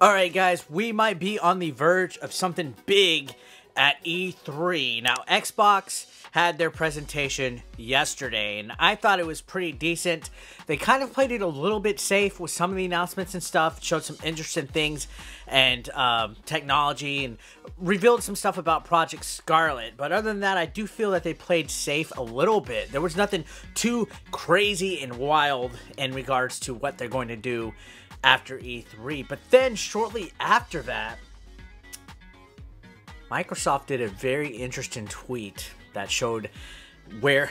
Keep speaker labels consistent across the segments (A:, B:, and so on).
A: Alright guys, we might be on the verge of something big at E3. Now, Xbox had their presentation yesterday, and I thought it was pretty decent. They kind of played it a little bit safe with some of the announcements and stuff, showed some interesting things and technology, and revealed some stuff about Project Scarlet. But other than that, I do feel that they played safe a little bit. There was nothing too crazy and wild in regards to what they're going to do after E3. But then shortly after that, Microsoft did a very interesting tweet that showed where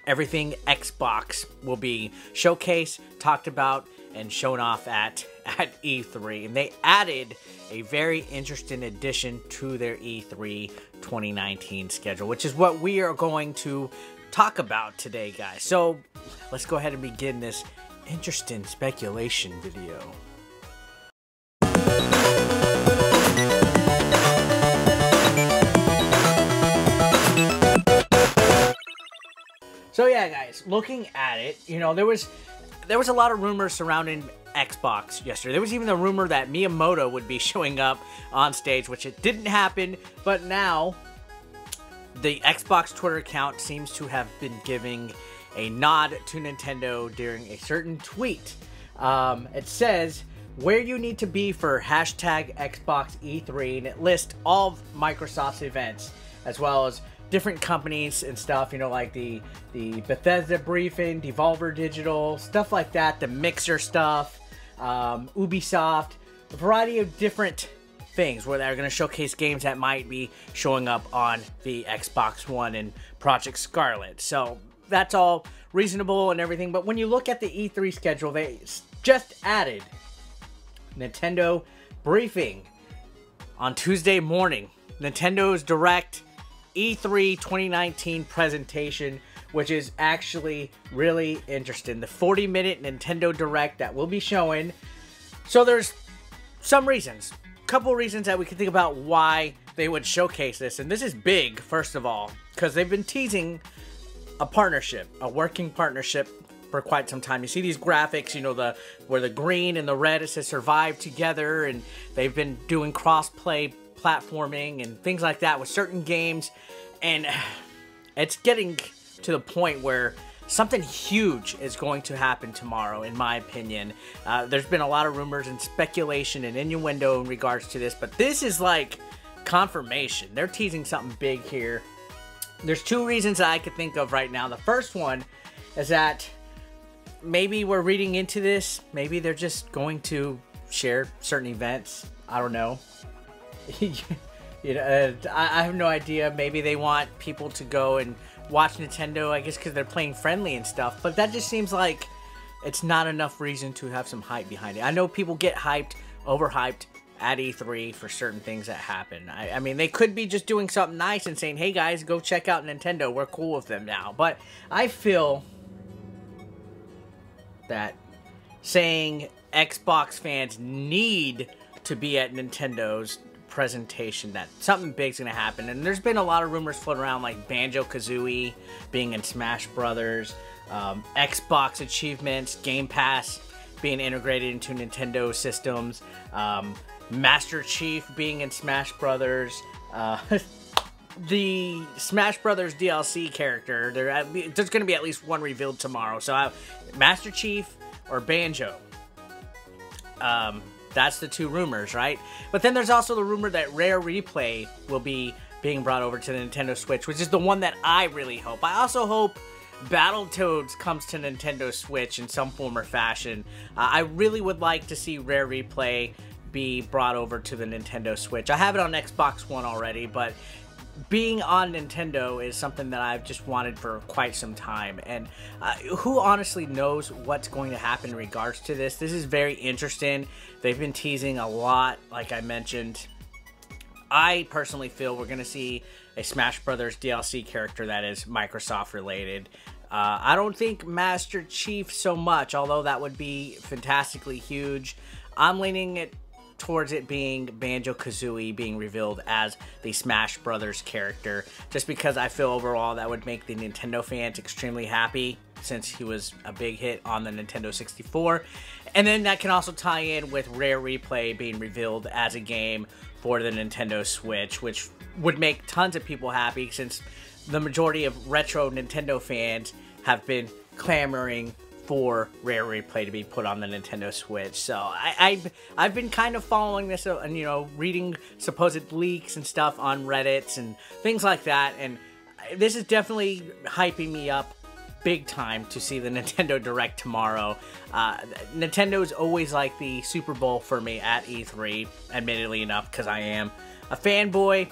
A: everything Xbox will be showcased, talked about, and shown off at E3. And they added a very interesting addition to their E3 2019 schedule, which is what we are going to talk about today, guys. So let's go ahead and begin this interesting speculation video. So yeah, guys, looking at it, you know, there was a lot of rumors surrounding Xbox yesterday. There was even a rumor that Miyamoto would be showing up on stage, which it didn't happen, but now the Xbox Twitter account seems to have been giving a nod to Nintendo during a certain tweet. It says where you need to be for hashtag Xbox E3, and it lists all of Microsoft's events as well as different companies and stuff, you know, like the Bethesda briefing, Devolver Digital, stuff like that, the Mixer stuff, Ubisoft, a variety of different things where they're going to showcase games that might be showing up on the Xbox One and Project Scarlet. So that's all reasonable and everything, but when you look at the E3 schedule, they just added Nintendo briefing on Tuesday morning, Nintendo's Direct E3 2019 presentation, which is actually really interesting. The 40-minute Nintendo Direct that we'll be showing. So there's some reasons, a couple reasons that we can think about why they would showcase this, and this is big, first of all, because they've been teasing a partnership, a working partnership for quite some time. You see these graphics, you know, where the green and the red, it says survive together, and they've been doing cross-play platforming and things like that with certain games, and it's getting to the point where something huge is going to happen tomorrow, in my opinion. There's been a lot of rumors and speculation and innuendo in regards to this, but this is like confirmation. They're teasing something big here. There's two reasons that I could think of right now. The first one is that maybe we're reading into this. Maybe they're just going to share certain events. I don't know. You know, I have no idea. Maybe they want people to go and watch Nintendo, I guess, because they're playing friendly and stuff. But that just seems like it's not enough reason to have some hype behind it. I know people get hyped, overhyped at E3 for certain things that happen. I mean, they could be just doing something nice and saying, hey guys, go check out Nintendo. We're cool with them now. But I feel that saying Xbox fans need to be at Nintendo's presentation, that something big's gonna happen. And there's been a lot of rumors floating around, like Banjo-Kazooie being in Smash Brothers, Xbox achievements, Game Pass being integrated into Nintendo systems, Master Chief being in Smash Brothers, the Smash Brothers DLC character, there's gonna be at least one revealed tomorrow. So Master Chief or Banjo. That's the two rumors, right? But then there's also the rumor that Rare Replay will be being brought over to the Nintendo Switch, which is the one that I really hope. I also hope Battletoads comes to Nintendo Switch in some form or fashion. I really would like to see Rare Replay be brought over to the Nintendo Switch. I have it on Xbox One already, but being on Nintendo is something that I've just wanted for quite some time, and who honestly knows what's going to happen in regards to this. This is very interesting. They've been teasing a lot, like I mentioned. I personally feel we're going to see a Smash Brothers DLC character that is Microsoft related. I don't think Master Chief so much, although that would be fantastically huge. I'm leaning it towards it being Banjo-Kazooie being revealed as the Smash Brothers character, just because I feel overall that would make the Nintendo fans extremely happy, since he was a big hit on the Nintendo 64. And then that can also tie in with Rare Replay being revealed as a game for the Nintendo Switch, which would make tons of people happy since the majority of retro Nintendo fans have been clamoring for Rare Replay to be put on the Nintendo Switch. So I've been kind of following this and, you know, reading supposed leaks and stuff on Reddits and things like that, and this is definitely hyping me up big time to see the Nintendo Direct tomorrow. Nintendo's always like the Super Bowl for me at E3, admittedly enough, because I am a fanboy.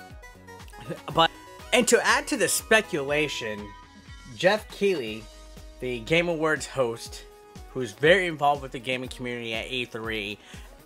A: And to add to the speculation, Geoff Keighley, the Game Awards host, who's very involved with the gaming community at E3,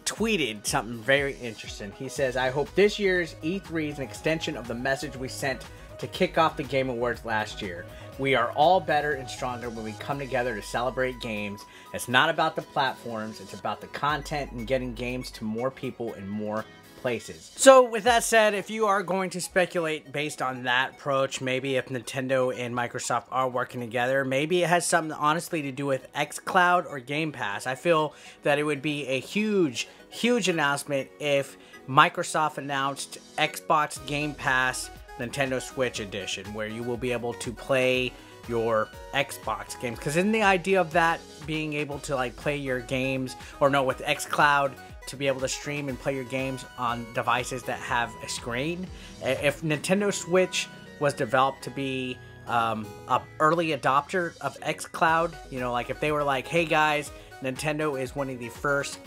A: tweeted something very interesting. He says, "I hope this year's E3 is an extension of the message we sent to kick off the Game Awards last year. We are all better and stronger when we come together to celebrate games. It's not about the platforms, it's about the content and getting games to more people in more places." So with that said, if you are going to speculate based on that approach, maybe if Nintendo and Microsoft are working together, maybe it has something honestly to do with xCloud or Game Pass. I feel that it would be a huge announcement if Microsoft announced Xbox Game Pass Nintendo Switch Edition, where you will be able to play your Xbox games. Because isn't the idea of that being able to like play your games, or no, with xCloud, to be able to stream and play your games on devices that have a screen? If Nintendo Switch was developed to be a early adopter of xCloud, you know, like if they were like, hey guys, Nintendo is one of the first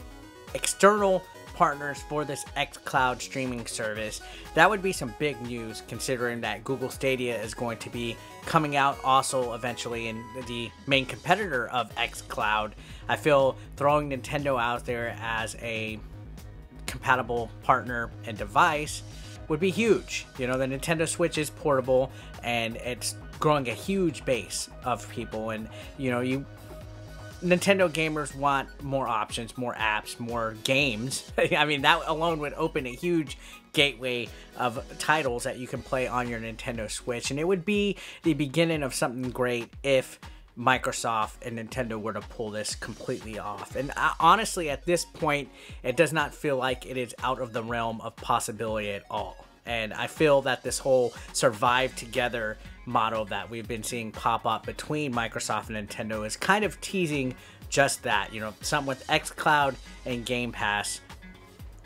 A: external partners for this xCloud streaming service, that would be some big news, considering that Google Stadia is going to be coming out also eventually, and the main competitor of xCloud. I feel throwing Nintendo out there as a compatible partner and device would be huge. You know, the Nintendo Switch is portable and it's growing a huge base of people, and you know, Nintendo gamers want more options, more apps, more games. I mean, that alone would open a huge gateway of titles that you can play on your Nintendo Switch, and it would be the beginning of something great if Microsoft and Nintendo were to pull this completely off. And honestly, at this point, it does not feel like it is out of the realm of possibility at all. And I feel that this whole survive together motto that we've been seeing pop up between Microsoft and Nintendo is kind of teasing just that. You know, something with xCloud and Game Pass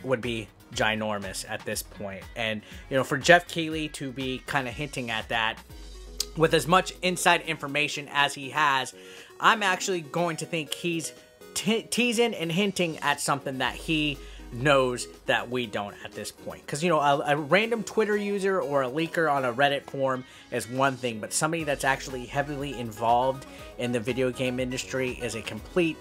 A: would be ginormous at this point. And, you know, for Geoff Keighley to be kind of hinting at that with as much inside information as he has, I'm actually going to think he's teasing and hinting at something that he knows that we don't at this point. Because, you know, a random Twitter user or a leaker on a Reddit forum is one thing, but somebody that's actually heavily involved in the video game industry is a complete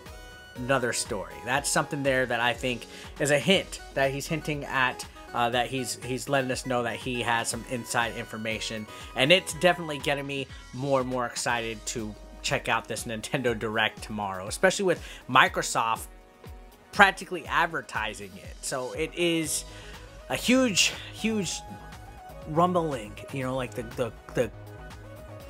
A: another story. That's something there that I think is a hint that he's hinting at, that he's letting us know that he has some inside information, and it's definitely getting me more and more excited to check out this Nintendo Direct tomorrow, especially with Microsoft practically advertising it. So it is a huge rumbling, you know, like the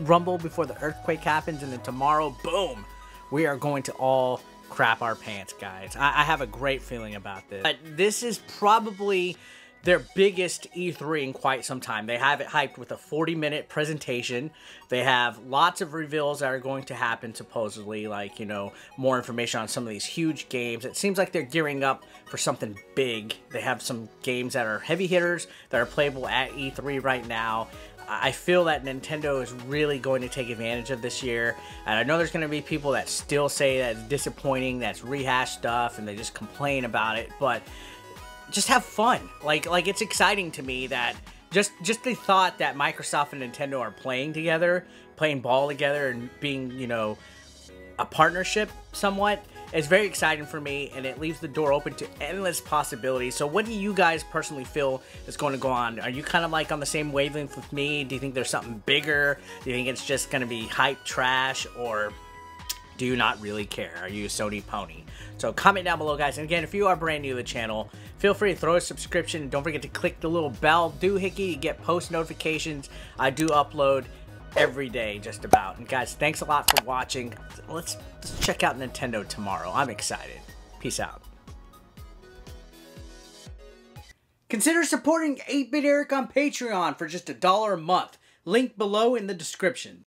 A: rumble before the earthquake happens, and then tomorrow, boom, we are going to all crap our pants, guys. I have a great feeling about this. But this is probably their biggest E3 in quite some time. They have it hyped with a 40-minute presentation. They have lots of reveals that are going to happen, supposedly, like, you know, more information on some of these huge games. It seems like they're gearing up for something big. They have some games that are heavy hitters that are playable at E3 right now. I feel that Nintendo is really going to take advantage of this year, and I know there's going to be people that still say that it's disappointing, that's rehashed stuff, and they just complain about it, but just have fun. Like it's exciting to me that just the thought that Microsoft and Nintendo are playing together, playing ball together, and being, you know, a partnership somewhat, is very exciting for me, and it leaves the door open to endless possibilities. So what do you guys personally feel is going to go on? Are you kind of like on the same wavelength with me? Do you think there's something bigger? Do you think it's just going to be hype trash, or do you not really care? Are you a Sony pony? So comment down below, guys. And again, if you are brand new to the channel, feel free to throw a subscription. Don't forget to click the little bell doohickey to get post notifications. I do upload every day, just about. And guys, thanks a lot for watching. Let's check out Nintendo tomorrow. I'm excited. Peace out. Consider supporting 8-Bit Eric on Patreon for just $1 a month. Link below in the description.